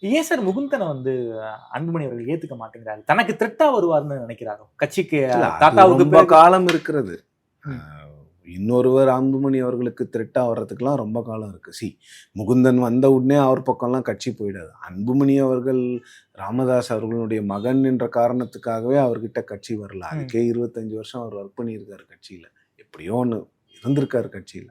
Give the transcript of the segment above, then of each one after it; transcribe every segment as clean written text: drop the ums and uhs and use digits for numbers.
ஏன் சார் முகுந்தனை வந்து அன்புமணி அவர்கள் ஏத்துக்க மாட்டேங்கிறாரு? தனக்கு த்ரெட்டா வருவார்னு நினைக்கிறாரோ? கட்சிக்கு இல்ல, அது தாத்தாவுக்கு ரொம்ப பிறகு காலம் இருக்கிறது. ம். இன்னொருவர் அன்புமணி அவர்களுக்கு த்ரெட்டா வர்றதுக்கெல்லாம் ரொம்ப காலம் இருக்கு. முகுந்தன் வந்த உடனே அவர் பக்கம்லாம் கட்சி போயிடாது. அன்புமணி அவர்கள் ராமதாஸ் அவர்களுடைய மகன் என்ற காரணத்துக்காகவே அவர்கிட்ட கட்சி வரல. அதுக்கே 25 வருஷம் அவர் ஒர்க் பண்ணியிருக்காரு கட்சியில. எப்படியோ ஒன்று இருந்திருக்காரு கட்சியில.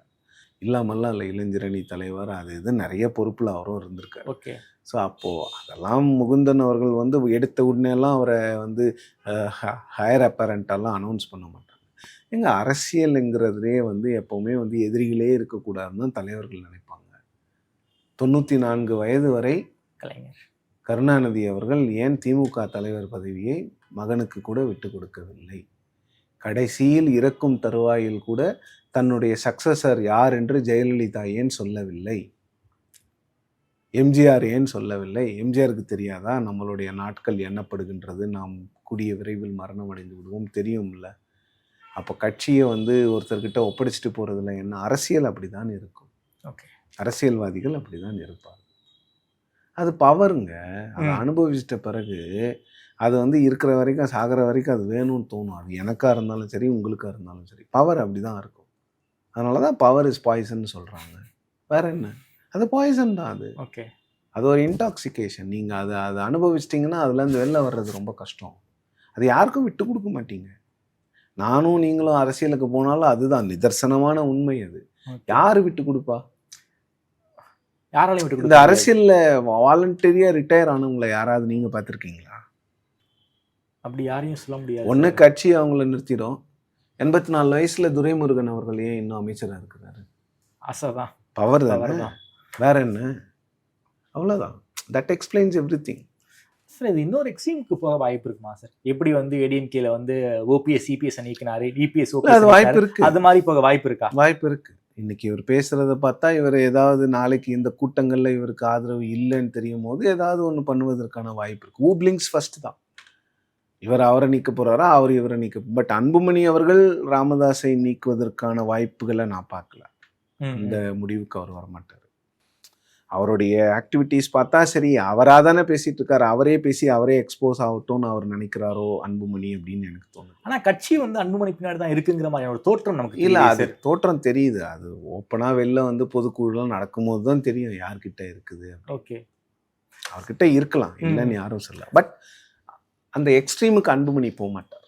இல்லாமல்லாம் இல்லை, இளைஞரணி தலைவர் அது இது நிறைய பொறுப்புல அவரும் இருந்திருக்காரு. ஓகே. ஸோ அப்போது அதெல்லாம் முகுந்தன் அவர்கள் வந்து எடுத்த உடனேலாம் அவரை வந்து ஹையர் அப்பரண்ட்டெல்லாம் அனௌன்ஸ் பண்ண மாட்டாங்க. எங்கள் அரசியலுங்கிறதுலே வந்து எப்போவுமே வந்து எதிரிகளே இருக்கக்கூடாதுன்னு தான் தலைவர்கள் நினைப்பாங்க. 94 வயது வரை கலைஞர் கருணாநிதி அவர்கள் ஏன் திமுக தலைவர் பதவியை மகனுக்கு கூட விட்டு கொடுக்கவில்லை? கடைசியில் இறக்கும் தருவாயில் கூட தன்னுடைய சக்சஸர் யார் என்று ஜெயலலிதா ஏன் சொல்லவில்லை? எம்ஜிஆர் ஏன் சொல்லவில்லை? எம்ஜிஆருக்கு தெரியாதா நம்மளுடைய நாட்கள் எண்ணப்படுகின்றது, நாம் கூடிய விரைவில் மரணம் அடைந்து விடுவோம், தெரியும்ல? அப்போ கட்சியை வந்து ஒருத்தர்கிட்ட ஒப்படைச்சிட்டு போகிறதுல என்ன? அரசியல் அப்படி தான் இருக்கும். ஓகே. அரசியல்வாதிகள் அப்படி தான் இருப்பாங்க. அது பவருங்க. அதை அனுபவிச்சிட்ட பிறகு அது வந்து இருக்கிற வரைக்கும் சாகிற வரைக்கும் அது வேணும்னு தோணும். அது எனக்காக இருந்தாலும் சரி, உங்களுக்காக இருந்தாலும் சரி, பவர் அப்படி தான் இருக்கும். அதனால தான் பவர் இஸ் பாய்சன்னு சொல்கிறாங்க. வேற என்ன? அது பாய்சன் தான். அது ஓகே. அது ஒரு இன்டாக்சிகேஷன். நீங்கள் அதை அனுபவிச்சிட்டிங்கன்னா அதுலேருந்து வெளில வர்றது ரொம்ப கஷ்டம். அது யாருக்கும் விட்டு கொடுக்க மாட்டீங்க. நானும் நீங்களும் அரசியலுக்கு போனாலும் அதுதான் நிதர்சனமான உண்மை. அது யாரு விட்டு கொடுப்பா? யாராலையும் விட்டு இந்த கொடுக்க முடியாது. அரசியல்ல வாலண்டரியா ரிட்டையர் ஆனவங்களை யாராவது நீங்க பார்த்துருக்கீங்களா? அப்படி யாரையும் சொல்ல முடியாது. ஒன்று கட்சி அவங்கள நிறுத்திடும். 84 வயசுல துரைமுருகன் அவர்கள் ஏன் இன்னும் அமைச்சராக இருக்கிறாரு? ஆசைதான். பவர் Power தானே, தான். வேற என்ன? அவ்வளோதான். That explains everything. சார் இது இன்னொரு எக்ஸ்ட்ரீமுக்கு போக வாய்ப்பு இருக்குமா சார்? எப்படி வந்து ஏடிஎம்கேல வந்து ஓபிஎஸ் சிபிஎஸ் நீக்கினாரு, டிபிஎஸ் அது வாய்ப்பு இருக்கு. அது மாதிரி போக வாய்ப்பு இருக்கா? வாய்ப்பு இருக்கு. இன்னைக்கு இவர் பேசுறத பார்த்தா இவர் ஏதாவது நாளைக்கு இந்த கூட்டங்கள்ல இவருக்கு ஆதரவு இல்லைன்னு தெரியும் போது ஏதாவது ஒன்று பண்ணுவதற்கான வாய்ப்பு இருக்கு. ஊப்ளிங்ஸ் ஃபர்ஸ்ட் தான். இவர் அவரை நீக்க போறாரா, அவர் இவரை நீக்க. பட் அன்புமணி அவர்கள் ராமதாஸை நீக்குவதற்கான வாய்ப்புகளை நான் பார்க்கல. இந்த முடிவுக்கு அவர் வரமாட்டார். அவருடைய ஆக்டிவிட்டீஸ் பார்த்தா சரி, அவராக தானே பேசிட்டு இருக்காரு, அவரே பேசி அவரே எக்ஸ்போஸ் ஆகட்டும்னு அவர் நினைக்கிறாரோ அன்புமணி அப்படின்னு எனக்கு தோணுது. ஆனா கட்சி வந்து அன்புமணி பின்னாடி தான் இருக்குங்கிற மாதிரி ஒரு தோற்றம் நமக்கு இல்ல, தெரியுது அது சார். தோற்றம் தெரியுது. அது ஓப்பனா வெளில வந்து பொதுக்குழுலாம் நடக்கும்போது தான் தெரியும் யார்கிட்ட இருக்குது. ஓகே. அவர்கிட்ட இருக்கலாம், இல்லைன்னு யாரும் சொல்லல. பட் அந்த எக்ஸ்ட்ரீமுக்கு அன்புமணி போக மாட்டார்.